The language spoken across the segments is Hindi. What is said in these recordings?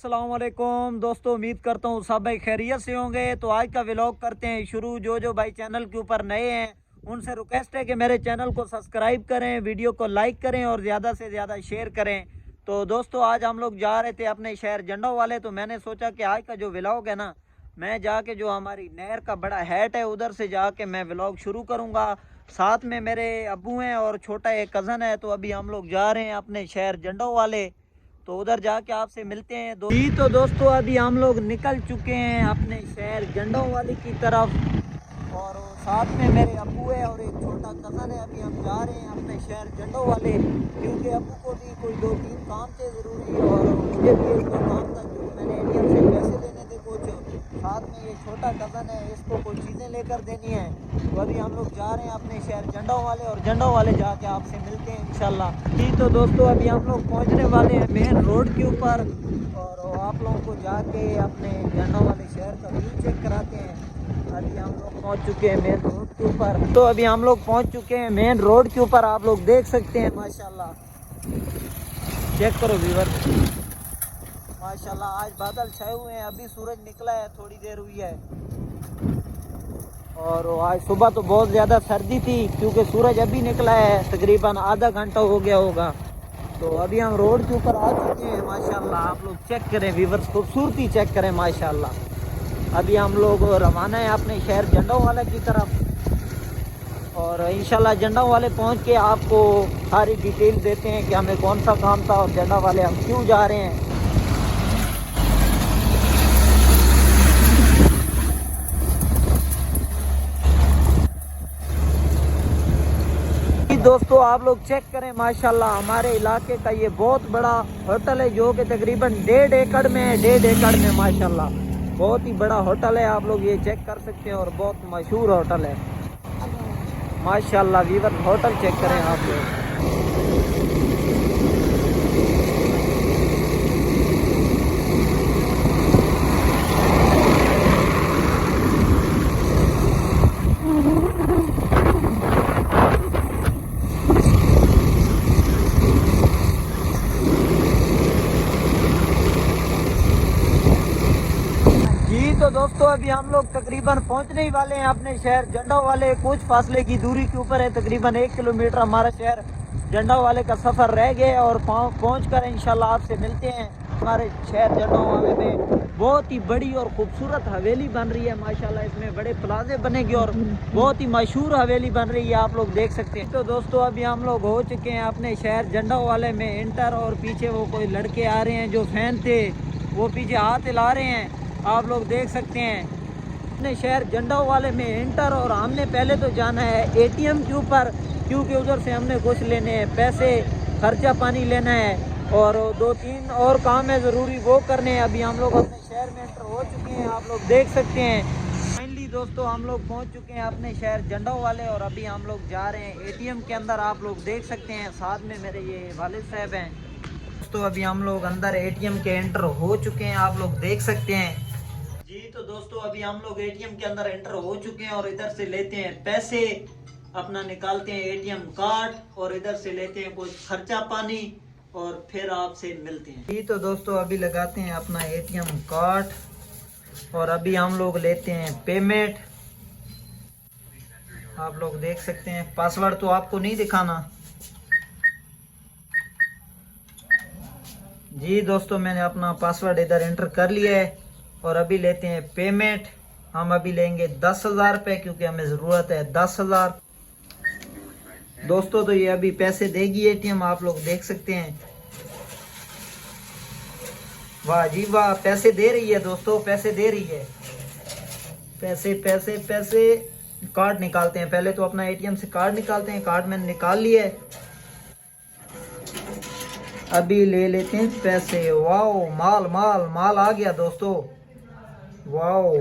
अस्सलामुअलैकुम दोस्तों, उम्मीद करता हूँ सब भाई खैरियत से होंगे। तो आज का व्लॉग करते हैं शुरू। जो भाई चैनल के ऊपर नए हैं उनसे रिक्वेस्ट है कि मेरे चैनल को सब्सक्राइब करें, वीडियो को लाइक करें और ज़्यादा से ज़्यादा शेयर करें। तो दोस्तों आज हम लोग जा रहे थे अपने शहर जंडो वाले, तो मैंने सोचा कि आज का जो व्लॉग है ना, मैं जाके जो हमारी नहर का बड़ा हैट है उधर से जाके मैं व्लॉग शुरू करूँगा। साथ में मेरे अब्बू हैं और छोटा एक कज़न है। तो अभी हम लोग जा रहे हैं अपने शहर जंडो वाले, तो उधर जाके आपसे मिलते हैं। जी तो दोस्तों अभी हम लोग निकल चुके हैं अपने शहर जंडो वाली की तरफ, और साथ में मेरे अब्बू है और एक छोटा कज़न है। अभी हम जा रहे हैं अपने शहर जंडो वाले, क्योंकि अब्बू को भी कोई 2-3 काम थे ज़रूरी, और मुझे भी एक दो काम था क्योंकि मैंने एटीएम से पैसे लेने थे कुछ। साथ में ये छोटा कज़न है, इसको कुछ चीज़ें लेकर देनी है। तो अभी हम लोग जा रहे हैं अपने शहर जंडो वाले, और जंडो वाले जाके आपसे मिलते हैं इंशाल्लाह। जी तो दोस्तों अभी हम लोग पहुंचने वाले हैं मेन रोड के ऊपर, और आप लोगों को जाके अपने जंडो वाले शहर का व्यू चेक कराते हैं। अभी हम लोग पहुंच चुके हैं मेन रोड के ऊपर। तो अभी हम लोग पहुंच चुके हैं मेन रोड के ऊपर, आप लोग देख सकते हैं माशाल्लाह। चेक करो व्यूअर, माशाल्लाह आज बादल छाए हुए हैं, अभी सूरज निकला है, थोड़ी देर हुई है। और आज सुबह तो बहुत ज़्यादा सर्दी थी क्योंकि सूरज अभी निकला है, तकरीबन आधा घंटा हो गया होगा। तो अभी हम रोड के ऊपर आ चुके हैं माशाल्लाह। आप लोग चेक करें व्यूअर्स, खूबसूरती चेक करें माशाल्लाह। अभी हम लोग रवाना है अपने शहर जंडो वाले की तरफ, और इंशाल्लाह जंडो वाले पहुंच के आपको सारी डिटेल देते हैं कि हमें कौन सा काम था और जंडो वाले हम क्यों जा रहे हैं। दोस्तों आप लोग चेक करें माशाल्लाह, हमारे इलाके का ये बहुत बड़ा होटल है जो कि तकरीबन 1.5 एकड़ में है। 1.5 एकड़ में माशाल्लाह बहुत ही बड़ा होटल है, आप लोग ये चेक कर सकते हैं, और बहुत मशहूर होटल है माशाल्लाह। वीवर होटल चेक करें आप लोग। तो दोस्तों अभी हम लोग तकरीबन पहुंचने ही वाले हैं अपने शहर जंडो वाले। कुछ फासले की दूरी के ऊपर है, तकरीबन 1 किलोमीटर हमारा शहर जंडो वाले का सफ़र रह गया, और पहुंचकर इंशाल्लाह आपसे मिलते हैं। हमारे शहर जंडो वाले में बहुत ही बड़ी और खूबसूरत हवेली बन रही है माशाल्लाह। इसमें बड़े प्लाजे बनेंगे और बहुत ही मशहूर हवेली बन रही है, आप लोग देख सकते हैं। तो दोस्तों अभी हम लोग हो चुके हैं अपने शहर जंडो वाले में इंटर, और पीछे वो कोई लड़के आ रहे हैं जो फैन थे, वो पीछे हाथ हिला रहे हैं, आप लोग देख सकते हैं। अपने शहर जंडो वाले में इंटर, और हमने पहले तो जाना है एटीएम के ऊपर, क्योंकि उधर से हमने कुछ लेने हैं पैसे, खर्चा पानी लेना है, और 2-3 और काम है ज़रूरी, वो करने हैं। अभी हम लोग अपने शहर में इंटर हो चुके हैं, आप लोग देख सकते हैं। फाइनली दोस्तों हम लोग पहुंच चुके हैं अपने शहर जंडो वाले, और अभी हम लोग जा रहे हैं एटीएम के अंदर, आप लोग देख सकते हैं। साथ में मेरे ये वालिद साहब हैं। दोस्तों अभी हम लोग अंदर एटीएम के एंटर हो चुके हैं, आप लोग देख सकते हैं। जी तो दोस्तों अभी हम लोग एटीएम के अंदर एंटर हो चुके हैं, और इधर से लेते हैं पैसे, अपना निकालते हैं एटीएम कार्ड, और इधर से लेते हैं कुछ खर्चा पानी, और फिर आपसे मिलते हैं। जी तो दोस्तों अभी लगाते हैं अपना एटीएम कार्ड, और अभी हम लोग लेते हैं पेमेंट। आप लोग देख सकते हैं, पासवर्ड तो आपको नहीं दिखाना। जी दोस्तों मैंने अपना पासवर्ड इधर एंटर कर लिया है, और अभी लेते हैं पेमेंट। हम अभी लेंगे 10,000 रुपये, क्योंकि हमें ज़रूरत है 10,000। दोस्तों तो ये अभी पैसे देगी एटीएम, आप लोग देख सकते हैं। वाह जी वाह, पैसे दे रही है दोस्तों, पैसे दे रही है। पैसे पैसे पैसे, कार्ड निकालते हैं पहले तो, अपना एटीएम से कार्ड निकालते हैं। कार्ड मैंने निकाल लिया है, अभी ले लेते हैं पैसे। वाओ माल माल माल आ गया दोस्तों, वाओ।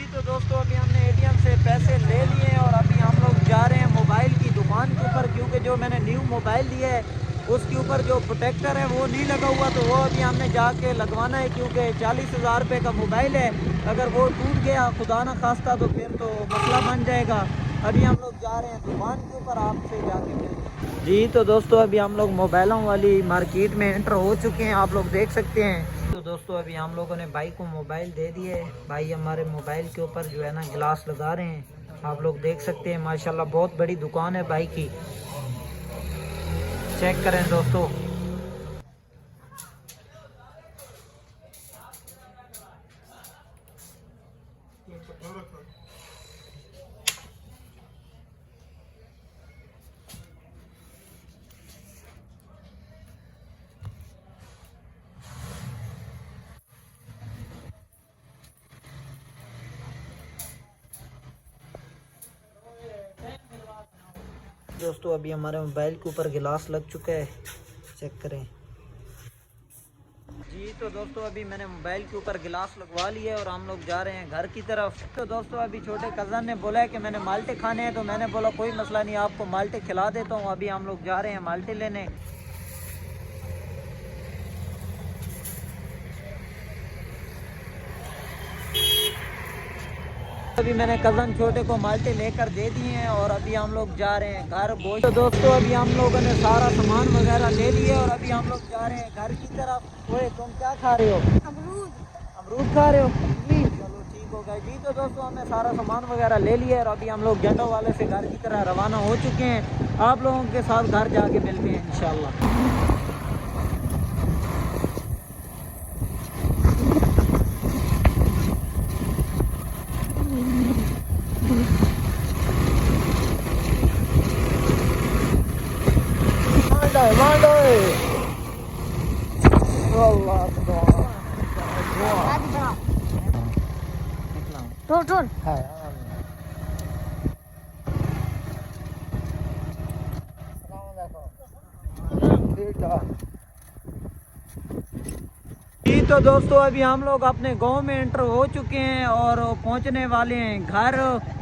तो दोस्तों अभी हमने एटीएम से पैसे ले लिए, और अभी हम लोग जा रहे हैं मोबाइल की दुकान के ऊपर, क्योंकि जो मैंने न्यू मोबाइल लिया है उसके ऊपर जो प्रोटेक्टर है वो नहीं लगा हुआ, तो वो अभी हमने जाके लगवाना है, क्योंकि 40,000 रुपये का मोबाइल है। अगर वो टूट गया खुदा ना खास्ता तो फिर तो मसला बन जाएगा। अभी हम लोग जा रहे हैं दुकान के ऊपर, आपसे जाके मिलते। जी तो दोस्तों अभी हम लोग मोबाइलों वाली मार्केट में एंटर हो चुके हैं, आप लोग देख सकते हैं। तो दोस्तों अभी हम लोगों ने भाई को मोबाइल दे दिए। भाई हमारे मोबाइल के ऊपर जो है ना गिलास लगा रहे हैं। आप लोग देख सकते हैं माशाल्लाह बहुत बड़ी दुकान है भाई की। चेक करें दोस्तों। दोस्तों अभी हमारे मोबाइल के ऊपर गिलास लग चुका है, चेक करें जी। तो दोस्तों अभी मैंने मोबाइल के ऊपर गिलास लगवा लिया है और हम लोग जा रहे हैं घर की तरफ। तो दोस्तों अभी छोटे कज़न ने बोला है कि मैंने माल्टे खाने हैं, तो मैंने बोला कोई मसला नहीं, आपको माल्टे खिला देता हूँ। अभी हम लोग जा रहे हैं माल्टे लेने। अभी मैंने कज़न छोटे को माल्टे लेकर दे दिए हैं और अभी हम लोग जा रहे हैं घर। तो दोस्तों अभी हम लोगों ने सारा सामान वगैरह ले लिया और अभी हम लोग जा रहे हैं घर की तरफ। ओए तुम क्या खा रहे हो? अमरूद। अमरूद खा रहे हो जी? चलो ठीक हो गया जी। तो दोस्तों हमने सारा सामान वगैरह ले लिया और अभी हम लोग जंडो वाले से घर की तरह रवाना हो चुके हैं। आप लोगों के साथ घर जाके मिलते हैं इंशाल्लाह। जी तो दोस्तों अभी हम लोग अपने गांव में एंटर हो चुके हैं और पहुंचने वाले हैं घर।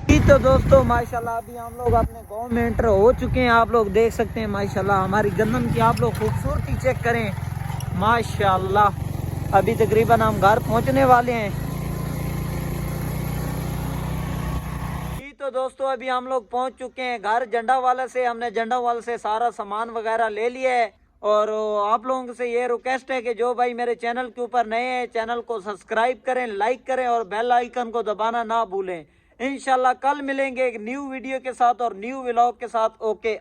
जी तो दोस्तों माशाल्लाह अभी हम लोग अपने गांव में एंटर हो चुके हैं। आप लोग देख सकते हैं माशाल्लाह हमारी गंदम की आप लोग खूबसूरती चेक करें माशाल्लाह। अभी तकरीबन हम घर पहुंचने वाले हैं। जी तो दोस्तों अभी हम लोग पहुंच चुके हैं घर झंडा वाले से। हमने झंडा वाले से सारा सामान वगैरह ले लिया है और आप लोगों से ये रिक्वेस्ट है कि जो भाई मेरे चैनल के ऊपर नए हैं चैनल को सब्सक्राइब करें, लाइक करें और बेल आइकन को दबाना ना भूलें। इंशाल्लाह कल मिलेंगे एक न्यू वीडियो के साथ और न्यू व्लॉग के साथ। ओके।